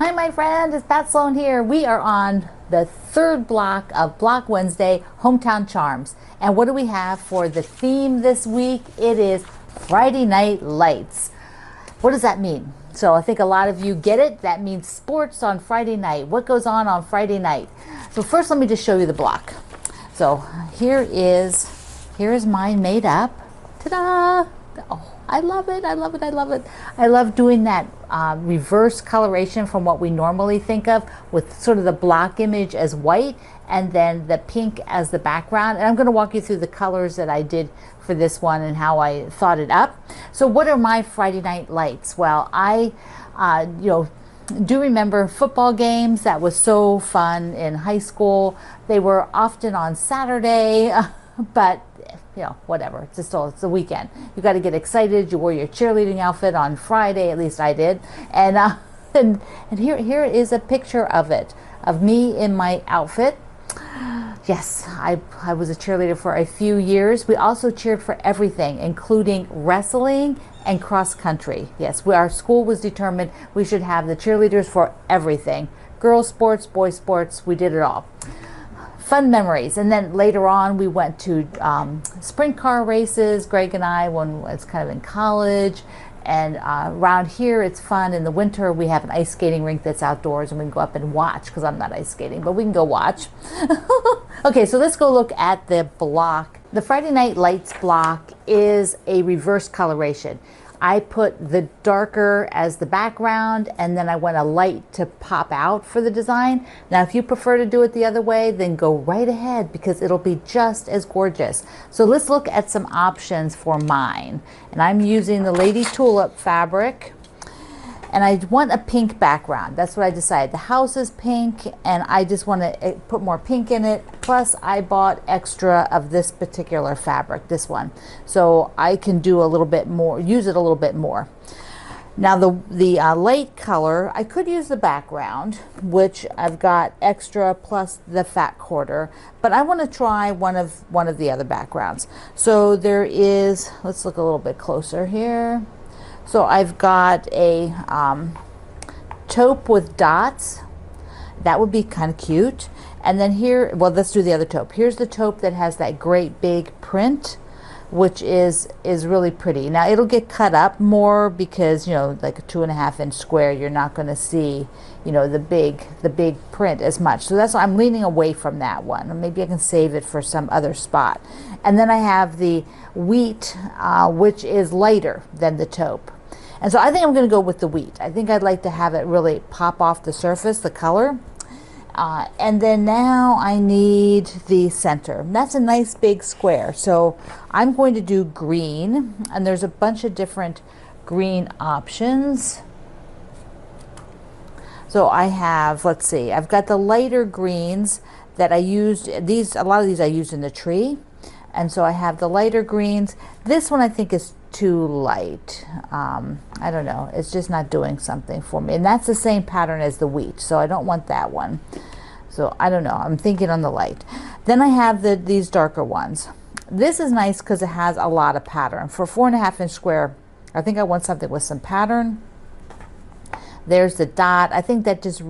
Hi, my friend. It's Pat Sloan here. We are on the third block of Block Wednesday, Hometown Charms. And what do we have for the theme this week? It is Friday Night Lights. What does that mean? So I think a lot of you get it. That means sports on Friday night. What goes on Friday night? So first, let me just show you the block. So here is mine made up. Ta-da! Oh, I love it. I love it. I love it. I love doing that reverse coloration from what we normally think of, with sort of the block image as white and then the pink as the background. And I'm going to walk you through the colors that I did for this one and how I thought it up. So what are my Friday night lights? Well, I do remember football games. That was so fun in high school. They were often on Saturday, but whatever. It's the weekend. You got to get excited. You wore your cheerleading outfit on Friday. At least I did. And and here is a picture of it, of me in my outfit. Yes, I was a cheerleader for a few years. We also cheered for everything, including wrestling and cross country. Yes, our school was determined we should have the cheerleaders for everything. Girls sports, boys sports, we did it all. Fun memories. And then later on we went to sprint car races, Greg and I, when it's kind of in college. And around here it's fun. In the winter we have an ice skating rink that's outdoors, and we can go up and watch, because I'm not ice skating, but we can go watch. Okay, so let's go look at the block. The Friday Night Lights block is a reverse coloration. I put the darker as the background, and then I want a light to pop out for the design. Now, if you prefer to do it the other way, then go right ahead, because it'll be just as gorgeous. So let's look at some options for mine. And I'm using the Lady Tulip fabric, and I want a pink background. That's what I decided. The house is pink, and I just want to put more pink in it. Plus, I bought extra of this particular fabric, this one, so I can do a little bit more, use it a little bit more. Now, the light color, I could use the background, which I've got extra plus the fat quarter, but I want to try one of the other backgrounds. So there is, let's look a little bit closer here. So I've got a taupe with dots. That would be kind of cute. And then here, well, let's do the other taupe. Here's the taupe that has that great big print, which is really pretty. Now, it'll get cut up more because, like a 2.5-inch square, you're not going to see, the big print as much. So that's why I'm leaning away from that one. Maybe I can save it for some other spot. And then I have the wheat, which is lighter than the taupe. And so I think I'm going to go with the wheat. I think I'd like to have it really pop off the surface, the color. And then now I need the center. And that's a nice big square. So I'm going to do green, and there's a bunch of different green options. So I have, let's see, I've got the lighter greens that I used. A lot of these I used in the tree. And so I have the lighter greens. This one I think is too light. I don't know, it's just not doing something for me. And that's the same pattern as the wheat, so I don't want that one. So I don't know, I'm thinking on the light. Then I have these darker ones. This is nice because it has a lot of pattern. For 4.5-inch square, I think I want something with some pattern. There's the dot. I think that just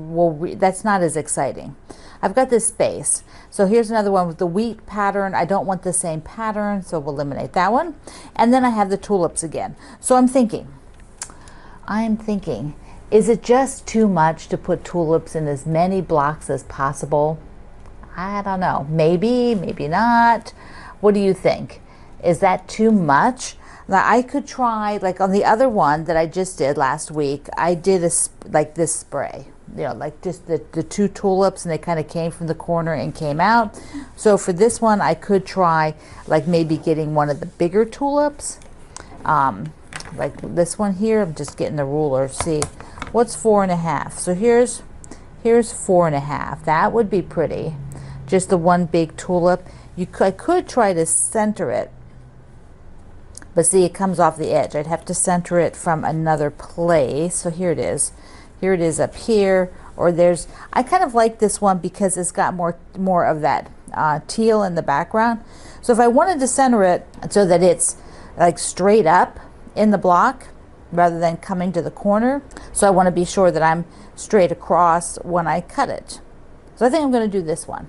that's not as exciting. I've got this space. So here's another one with the wheat pattern. I don't want the same pattern, so we'll eliminate that one. And then I have the tulips again. So I'm thinking, is it just too much to put tulips in as many blocks as possible? I don't know. Maybe, maybe not. What do you think? Is that too much? Now, I could try, like on the other one that I just did last week, I did like this spray. Like just the two tulips, and they kind of came from the corner and came out. So for this one, I could try like maybe getting one of the bigger tulips, like this one here. I'm just getting the ruler. See, what's 4.5? So here's 4.5. That would be pretty. Just the one big tulip. I could try to center it, but see, it comes off the edge. I'd have to center it from another place. So here it is. Here it is up here, or I kind of like this one because it's got more of that teal in the background. So if I wanted to center it so that it's like straight up in the block, rather than coming to the corner. So I want to be sure that I'm straight across when I cut it. So I think I'm going to do this one.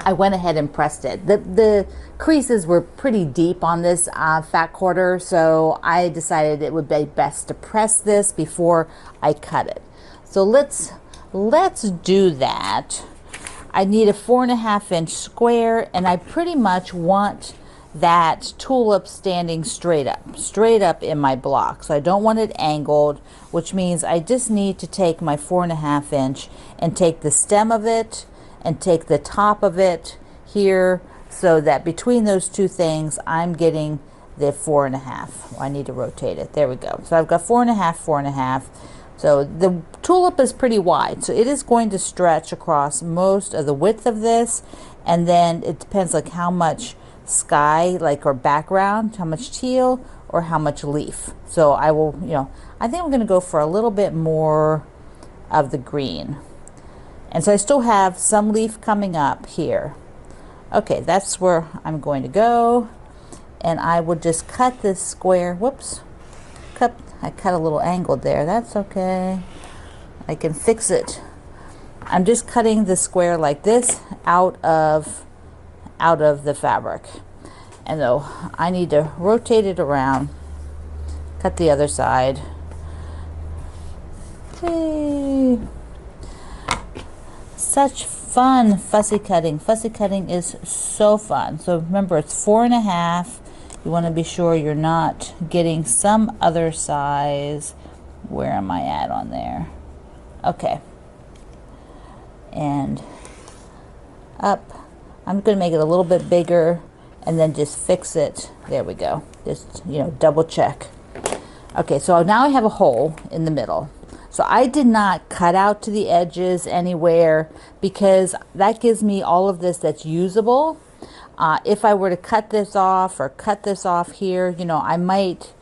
I went ahead and pressed it. The creases were pretty deep on this fat quarter, so I decided it would be best to press this before I cut it. So let's do that. I need a 4.5 inch square, and I pretty much want that tulip standing straight up in my block. So I don't want it angled, which means I just need to take my 4.5 inch and take the stem of it and take the top of it here, so that between those two things I'm getting the 4.5. I need to rotate it. There we go. So I've got 4.5, 4.5. So the tulip is pretty wide, so it is going to stretch across most of the width of this, and then it depends like how much sky, like, or background, how much teal or how much leaf. So I will, I think I'm going to go for a little bit more of the green. And so I still have some leaf coming up here. Okay, that's where I'm going to go. And I will just cut this square. Whoops. I cut a little angled there. That's okay. I can fix it. I'm just cutting the square like this out of the fabric. And though I need to rotate it around. Cut the other side. Hey. Such fun fussy cutting. Fussy cutting is so fun. So remember, it's 4.5. You want to be sure you're not getting some other size. Where am I at on there? Okay. And up. I'm going to make it a little bit bigger and then just fix it. There we go. Just, double check. Okay, so now I have a hole in the middle. So I did not cut out to the edges anywhere, because that gives me all of this that's usable. If I were to cut this off or cut this off here, I might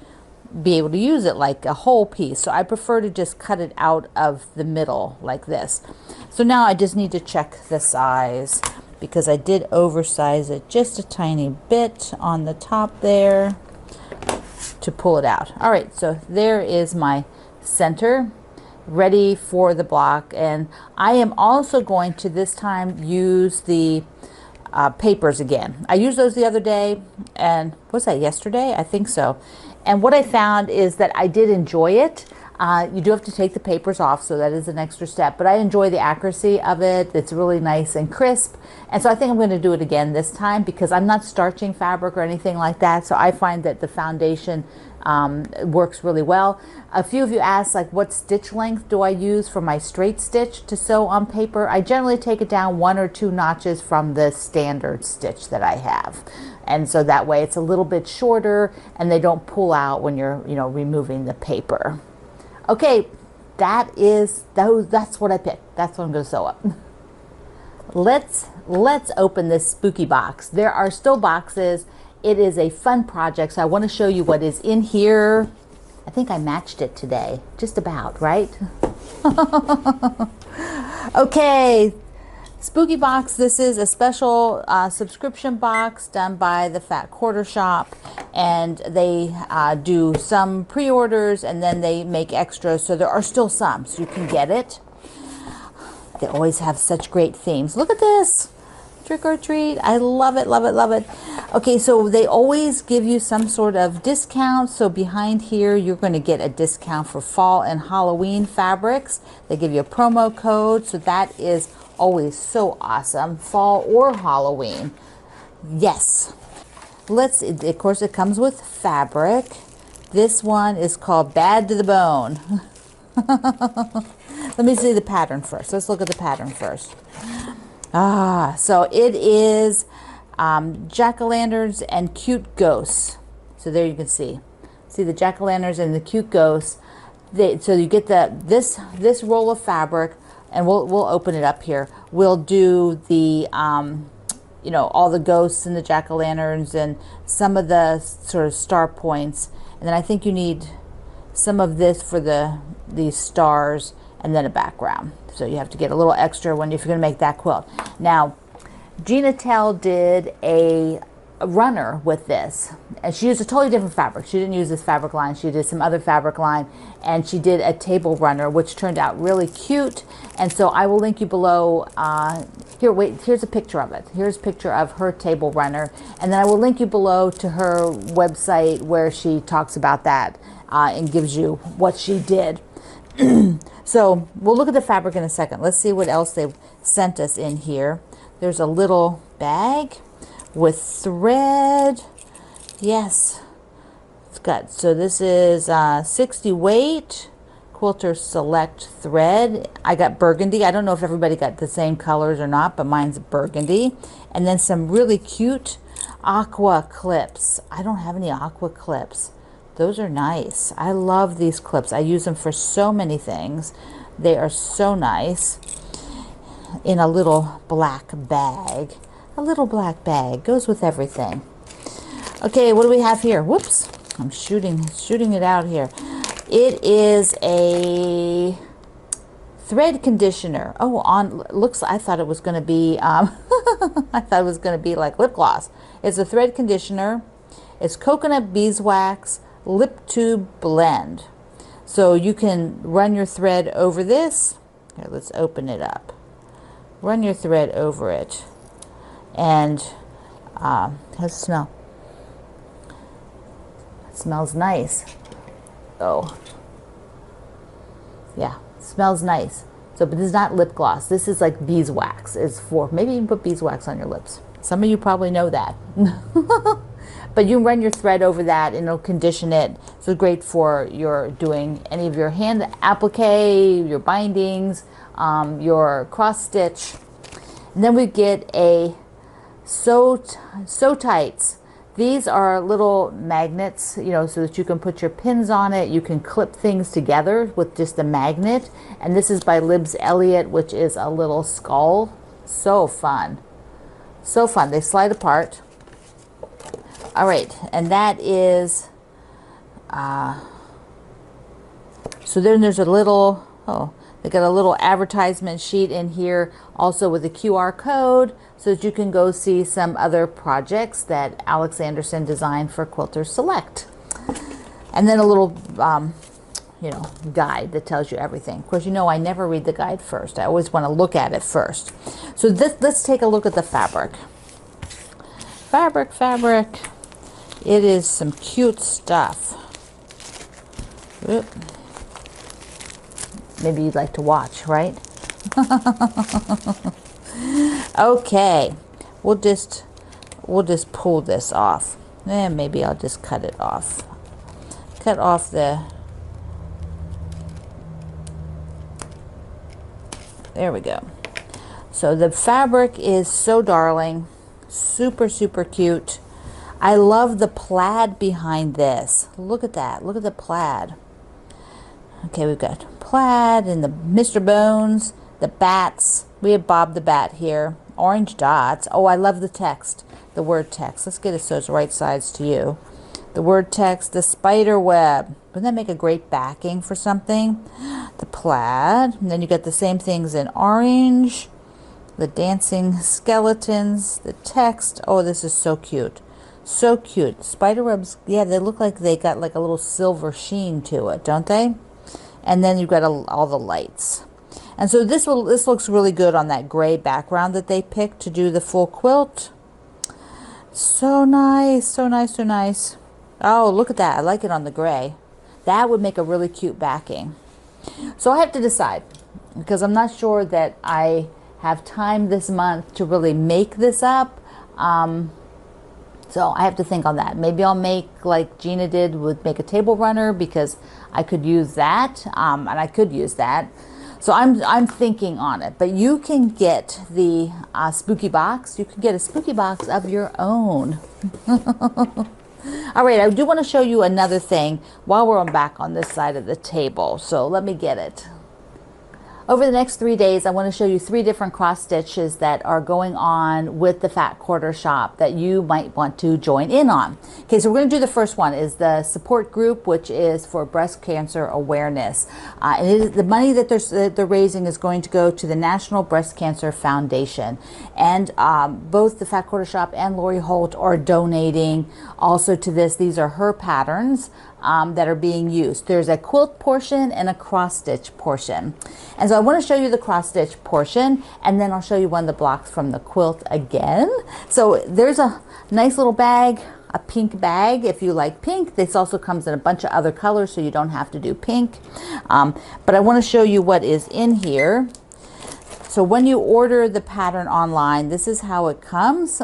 be able to use it like a whole piece. So I prefer to just cut it out of the middle like this. So now I just need to check the size, because I did oversize it just a tiny bit on the top there to pull it out. All right, so there is my center ready for the block. And I am also going to this time use the papers again. I used those the other day, and was that yesterday? I think so. And what I found is that I did enjoy it. You do have to take the papers off, so that is an extra step, but I enjoy the accuracy of it. It's really nice and crisp. And so I think I'm going to do it again this time, because I'm not starching fabric or anything like that. So I find that the foundation works really well. A few of you asked, like, what stitch length do I use for my straight stitch to sew on paper? I generally take it down 1 or 2 notches from the standard stitch that I have. And so that way it's a little bit shorter and they don't pull out when you're, removing the paper. Okay, that's what I picked. That's what I'm going to sew up. Let's open this spooky box. There are still boxes. It is a fun project, so I want to show you what is in here. I think I matched it today, just about, right? Okay, spooky box. This is a special subscription box done by the Fat Quarter Shop, and they do some pre-orders and then they make extras, so there are still some, so you can get it. They always have such great themes. Look at this. Trick or treat. I love it, love it, love it. Okay, so they always give you some sort of discount. So behind here, you're going to get a discount for fall and Halloween fabrics. They give you a promo code, so that is always so awesome. Fall or Halloween. Yes. Of course, it comes with fabric. This one is called Bad to the Bone. Let me see the pattern first. Let's look at the pattern first. So it is jack-o'-lanterns and cute ghosts. So there you can see the jack-o'-lanterns and the cute ghosts. So you get this roll of fabric, and we'll open it up here. We'll do the all the ghosts and the jack-o'-lanterns and some of the sort of star points, and then I think you need some of this for these stars, and then a background. So you have to get a little extra if you're going to make that quilt. Now, Gina Tell did a runner with this, and she used a totally different fabric. She didn't use this fabric line, she did some other fabric line, and she did a table runner which turned out really cute. And so I will link you below. Here's a picture of it. Here's a picture of her table runner, and then I will link you below to her website where she talks about that and gives you what she did. So we'll look at the fabric in a second. Let's see what else they've sent us in here. There's a little bag with thread. Yes, it's got, so this is 60 weight Quilter Select thread. I got burgundy. I don't know if everybody got the same colors or not, but mine's burgundy. And then some really cute aqua clips. I don't have any aqua clips. Those are nice. I love these clips. I use them for so many things. They are so nice. In a little black bag. A little black bag goes with everything. Okay, what do we have here? Whoops, I'm shooting it out here. It is a thread conditioner. Oh, looks. I thought it was going to be. I thought it was going to be like lip gloss. It's a thread conditioner. It's coconut beeswax lip tube blend. So you can run your thread over this. Here, let's open it up. Run your thread over it. And how's it smell? It smells nice. Oh, yeah, it smells nice. So, but this is not lip gloss. This is like beeswax. It's for, maybe you can put beeswax on your lips. Some of you probably know that. But you can run your thread over that and it'll condition it. So great for your doing any of your hand applique, your bindings, your cross stitch. And then we get a sew tights. These are little magnets, you know, so that you can put your pins on it. You can clip things together with just a magnet. And this is by Libs Elliot, which is a little skull. So fun. So fun. They slide apart. All right, and that is, so then there's a little, they got a little advertisement sheet in here, also with a QR code, so that you can go see some other projects that Alex Anderson designed for Quilter Select. And then a little, you know, guide that tells you everything. Of course, you know I never read the guide first. I always want to look at it first. So let's take a look at the fabric. Fabric. It is some cute stuff. Oop. Maybe you'd like to watch, right? Okay, we'll just pull this off. And maybe I'll just cut it off. Cut off the. There we go. So the fabric is so darling, super cute. I love the plaid behind this. Look at that. Look at the plaid. Okay, we've got plaid and the Mr. Bones, the bats. We have Bob the Bat here. Orange dots. Oh, I love the text. The word text. Let's get it so it's right sides to you. The word text, the spider web. Wouldn't that make a great backing for something? The plaid. And then you got the same things in orange. The dancing skeletons. The text. Oh, this is so cute. So cute. Spider webs, yeah, they look like they got like a little silver sheen to it, don't they? And then you've got all the lights. And so this looks really good on that gray background that they picked to do the full quilt. So nice, so nice, so nice. Oh, look at that. I like it on the gray. That would make a really cute backing. So I have to decide, because I'm not sure that I have time this month to really make this up. So I have to think on that. Maybe I'll make like Gina did, make a table runner, because I could use that, and I could use that. So I'm thinking on it. But you can get the spooky box. You can get a spooky box of your own. All right, I do want to show you another thing while we're back on this side of the table. So let me get it. Over the next 3 days, I want to show you 3 different cross stitches that are going on with the Fat Quarter Shop that you might want to join in on. Okay, so we're going to do the first one is the support group, which is for breast cancer awareness. And it is, the money that they're raising is going to go to the National Breast Cancer Foundation. And both the Fat Quarter Shop and Lori Holt are donating also to this. These are her patterns that are being used. There's a quilt portion and a cross stitch portion. And so I want to show you the cross stitch portion, and then I'll show you one of the blocks from the quilt again. So there's a nice little bag, a pink bag if you like pink. This also comes in a bunch of other colors, so you don't have to do pink. But I want to show you what is in here. So when you order the pattern online, this is how it comes.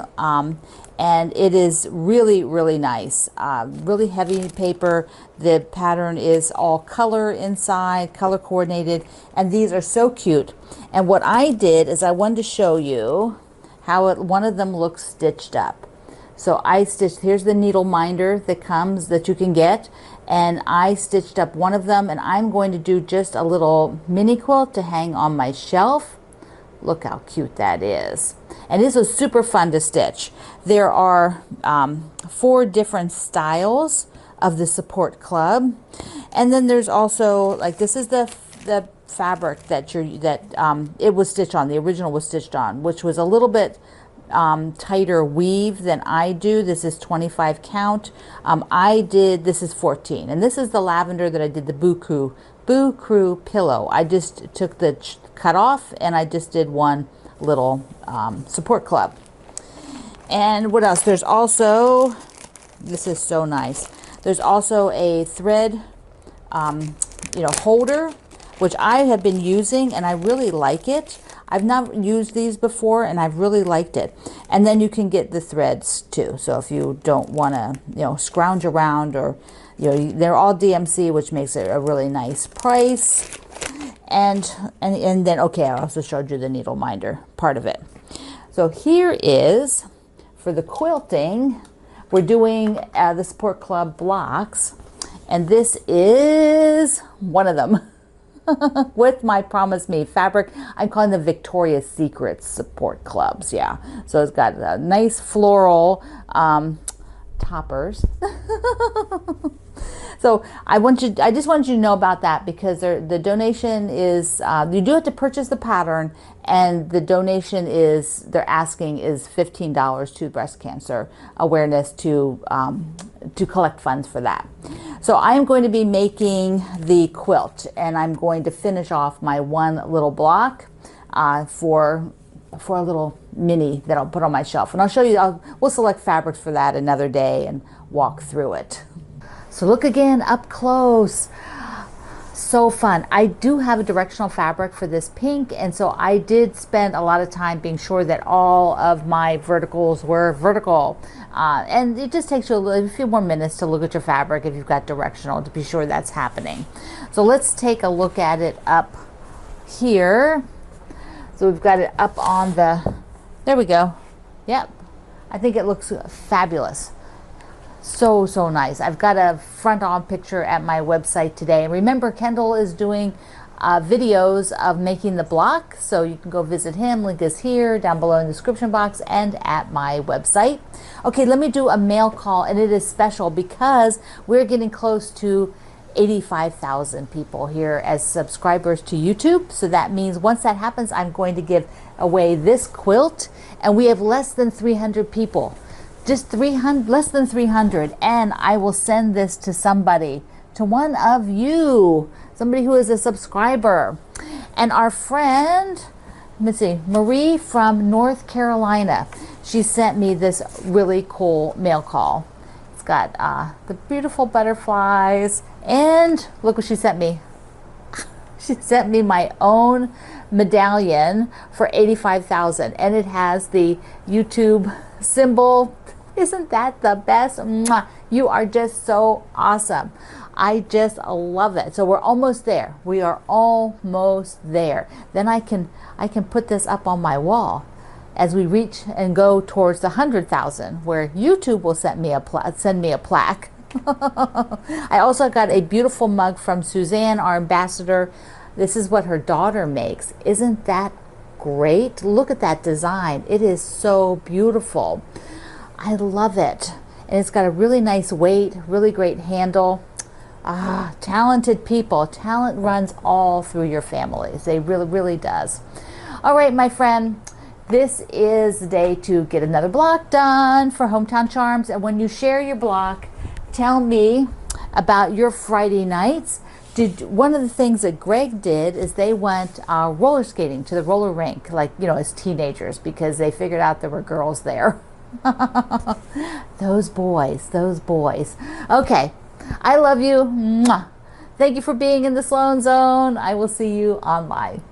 And it is really, really nice. Really heavy paper. The pattern is all color inside, color coordinated, and these are so cute. And what I did is I wanted to show you how one of them looks stitched up. So I stitched, here's the needle minder that comes that you can get, and I stitched up one of them, and I'm going to do just a little mini quilt to hang on my shelf. Look how cute that is. And this was super fun to stitch. There are 4 different styles of the support club. And then there's also, like, this is the fabric that it was stitched on. The original was stitched on, which was a little bit tighter weave than I do. This is 25 count. This is 14. And this is the lavender that I did the Boo Crew pillow. I just took the cut off and I just did one little support club. And what else? There's also, this is so nice, there's also a thread holder, which I have been using and I really like it. I've not used these before and I've really liked it. And then you can get the threads too, so if you don't want to scrounge around, or they're all DMC, which makes it a really nice price. And then, okay, I also showed you the needle minder part of it. So here is, for the quilting, we're doing the support club blocks, and this is one of them with my Promise Me fabric. I'm calling the Victoria's Secret support clubs. Yeah, so it's got a nice floral toppers. So I just wanted you to know about that, because the donation is, you do have to purchase the pattern, and the donation they're asking is $15 to breast cancer awareness to collect funds for that. So I'm going to be making the quilt, and I'm going to finish off my one little block for a little mini that I'll put on my shelf. And I'll show you, we'll select fabrics for that another day and walk through it. So look again up close. So fun. I do have a directional fabric for this pink, and so I did spend a lot of time being sure that all of my verticals were vertical. And it just takes you a few more minutes to look at your fabric if you've got directional, to be sure that's happening. So let's take a look at it up here. So we've got it up on there we go. Yep. I think it looks fabulous. So nice. I've got a front-on picture at my website today. And remember, Kendall is doing videos of making the block, so you can go visit him. Link is here, down below in the description box, and at my website. Okay, let me do a mail call, and it is special because we're getting close to 85,000 people here as subscribers to YouTube. So that means once that happens, I'm going to give away this quilt, and we have less than 300 people. Just less than 300, and I will send this to somebody, to one of you, somebody who is a subscriber. And our friend, let me see, Marie from North Carolina, she sent me this really cool mail call. It's got the beautiful butterflies, and look what she sent me. She sent me my own medallion for 85,000, and it has the YouTube symbol. Isn't that the best? Mwah. You are just so awesome. I just love it. So we're almost there. We are almost there. Then I can put this up on my wall as we reach and go towards the 100,000, where YouTube will send me a plaque. I also got a beautiful mug from Suzanne, our ambassador. This is what her daughter makes. Isn't that great? Look at that design. It is so beautiful. I love it. And it's got a really nice weight, really great handle. Ah, talented people. Talent runs all through your families. They really, really does. All right, my friend, this is the day to get another block done for Hometown Charms. And when you share your block, tell me about your Friday nights. One of the things that Greg did is they went roller skating to the roller rink, like, you know, as teenagers, because they figured out there were girls there. Those boys, those boys. Okay, I love you. Mwah. Thank you for being in the Sloan Zone. I will see you online.